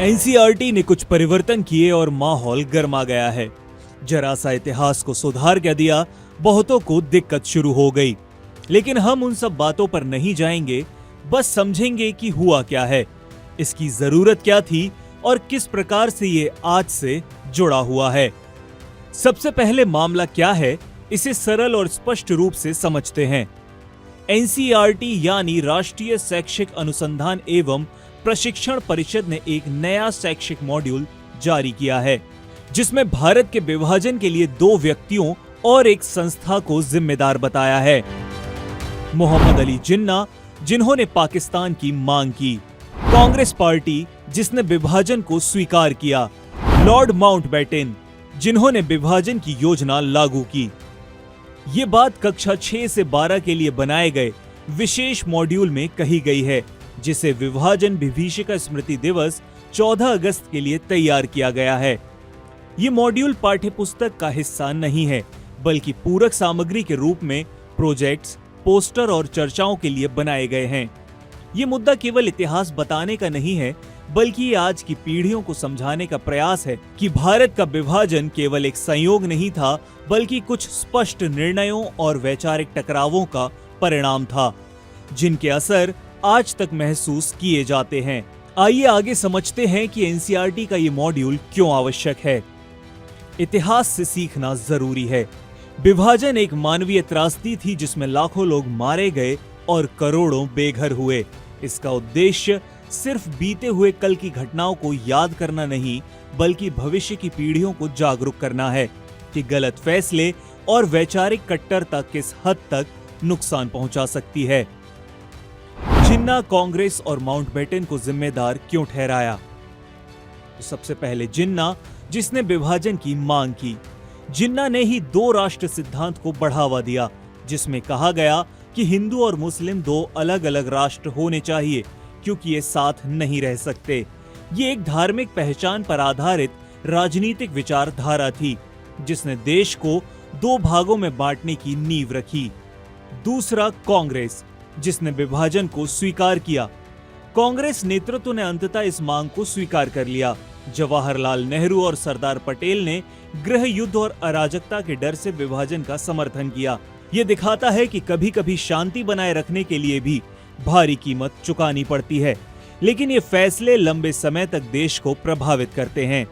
NCERT ने कुछ परिवर्तन किए और माहौल गर्मा गया है। जरा सा इतिहास को सुधार कर दिया, बहुतों को दिक्कत शुरू हो गई। लेकिन हम उन सब बातों पर नहीं जाएंगे, बस समझेंगे कि हुआ क्या है, इसकी जरूरत क्या थी और किस प्रकार से ये आज से जुड़ा हुआ है। सबसे पहले मामला क्या है, इसे सरल और स्पष्ट रूप से समझते हैं। एनसीईआरटी यानी राष्ट्रीय शैक्षिक अनुसंधान एवं प्रशिक्षण परिषद ने एक नया शैक्षिक मॉड्यूल जारी किया है, जिसमें भारत के विभाजन के लिए 2 व्यक्तियों और एक संस्था को जिम्मेदार बताया है। मोहम्मद अली जिन्ना, जिन्होंने पाकिस्तान की मांग की, कांग्रेस पार्टी, जिसने विभाजन को स्वीकार किया, लॉर्ड माउंटबेटन, जिन्होंने विभाजन की योजना लागू की। ये बात कक्षा 6 से 12 के लिए बनाए गए विशेष मॉड्यूल में कही गई है, जिसे विभाजन विभीषिका स्मृति दिवस 14 अगस्त के लिए तैयार किया गया है। ये मॉड्यूल पाठ्यपुस्तक का हिस्सा नहीं है, बल्कि पूरक सामग्री के रूप में प्रोजेक्ट्स, पोस्टर और चर्चाओं के लिए बनाए गए हैं। ये मुद्दा केवल इतिहास बताने का नहीं है, बल्कि ये आज की पीढ़ियों को समझाने का प्रयास है कि भारत का विभाजन केवल एक संयोग नहीं था, बल्कि कुछ स्पष्ट निर्णयों और वैचारिक टकरावों का परिणाम था, जिनके असर आज तक महसूस किए जाते हैं। आइए आगे समझते हैं कि एनसीईआरटी का ये मॉड्यूल क्यों आवश्यक है। इतिहास से सीखना जरूरी है। विभाजन एक मानवीय त्रासदी थी, जिसमें लाखों लोग मारे गए और करोड़ों बेघर हुए। इसका उद्देश्य सिर्फ बीते हुए कल की घटनाओं को याद करना नहीं, बल्कि भविष्य की पीढ़ियों को जागरूक करना है कि गलत फैसले और वैचारिक कट्टरता किस हद तक नुकसान पहुंचा सकती है। जिन्ना, कांग्रेस और माउंटबेटन को जिम्मेदार क्यों ठहराया? तो सबसे पहले जिन्ना, जिसने विभाजन की मांग की। जिन्ना ने ही 2 राष्ट्र सिद्धांत को बढ़ावा दिया, जिसमें कहा गया कि हिंदू और मुस्लिम 2 अलग अलग राष्ट्र होने चाहिए, क्योंकि ये साथ नहीं रह सकते। ये एक धार्मिक पहचान पर आधारित राजनीतिक विचारधारा थी, जिसने देश को 2 भागों में बांटने की नींव रखी। दूसरा, कांग्रेस, जिसने विभाजन को स्वीकार किया। कांग्रेस नेतृत्व ने अंततः इस मांग को स्वीकार कर लिया। जवाहरलाल नेहरू और सरदार पटेल ने गृह युद्ध और अराजकता के डर से विभाजन का समर्थन किया। ये दिखाता है कि कभी-कभी शांति बनाए रखने के लिए भी भारी कीमत चुकानी पड़ती है, लेकिन ये फैसले लंबे समय तक देश को प्रभावित करते हैं।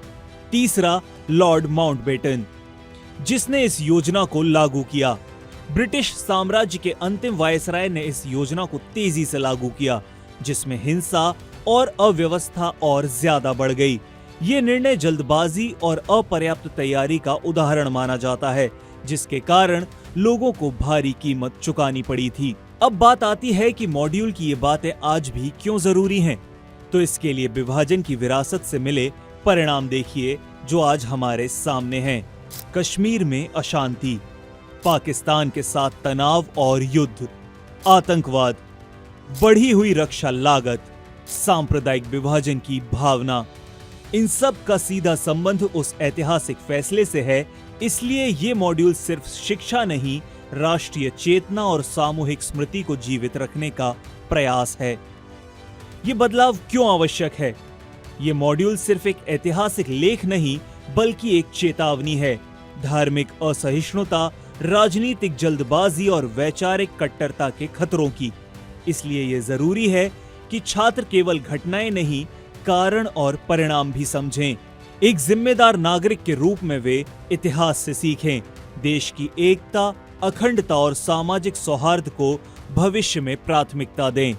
तीसरा, लॉर्ड माउंटबेटन, जिसने इस योजना को लागू किया। ब्रिटिश साम्राज्य के अंतिम वायसराय ने इस योजना को तेजी से लागू किया, जिसमें हिंसा और अव्यवस्था और ज्यादा बढ़ गई। ये निर्णय जल्दबाजी और अपर्याप्त तैयारी का उदाहरण माना जाता है, जिसके कारण लोगों को भारी कीमत चुकानी पड़ी थी। अब बात आती है कि मॉड्यूल की ये बातें आज भी क्यों जरूरी हैं। तो इसके लिए विभाजन की विरासत से मिले परिणाम देखिए, जो आज हमारे सामने हैं। कश्मीर में अशांति, पाकिस्तान के साथ तनाव और युद्ध, आतंकवाद, बढ़ी हुई रक्षा लागत, सांप्रदायिक विभाजन की भावना, इन सब का सीधा संबंध उस ऐतिहासिक फैसले से है। इसलिए ये मॉड्यूल सिर्फ शिक्षा नहीं, राष्ट्रीय चेतना और सामूहिक स्मृति को जीवित रखने का प्रयास है। ये बदलाव क्यों आवश्यक है? ये मॉड्यूल सिर्फ एक ऐतिहासिक लेख नहीं, बल्कि एक चेतावनी है। धार्मिक असहिष्णुता, राजनीतिक जल्दबाजी और वैचारिक कट्टरता के खतरों की। इसलिए ये जरूरी है कि छात्र केवल घटनाएं नहीं, कारण और परिणाम भी समझें। एक जिम्मेदार नागरिक के रूप में वे इतिहास से सीखें, देश की एकता, अखंडता और सामाजिक सौहार्द को भविष्य में प्राथमिकता दें।